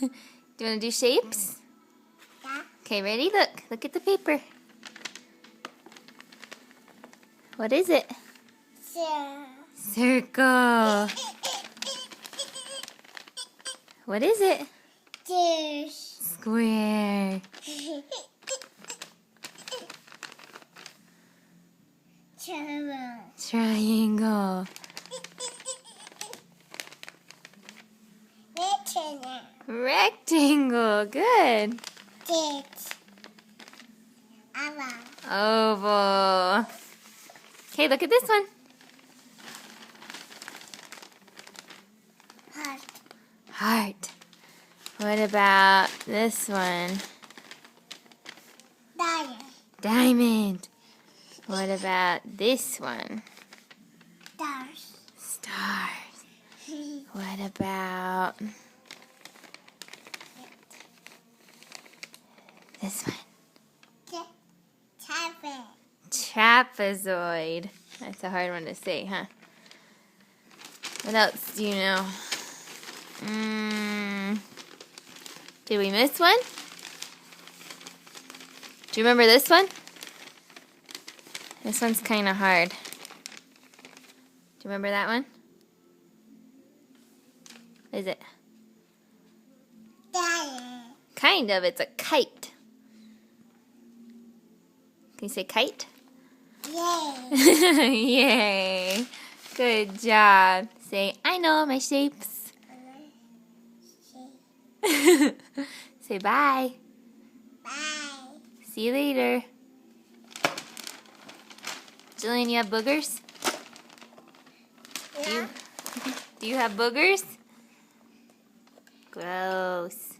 Do you want to do shapes? Yeah. Okay, ready? Look. Look at the paper. What is it? Sure. Circle. What is it? Cheers. Square. Triangle. Rectangle. Good. Oval. Okay, look at this one. Heart. What about this one? Diamond. What about this one? Stars. What about this one? Trapezoid. That's a hard one to say, huh? What else do you know? Did we miss one? Do you remember this one? This one's kind of hard. Do you remember that one? What is it? Kind of. It's a kite. Can you say kite? Yay! Yay! Good job. Say, I know my shapes. Say bye. Bye. See you later. Jillian, you have boogers? No. Do you have boogers? Gross.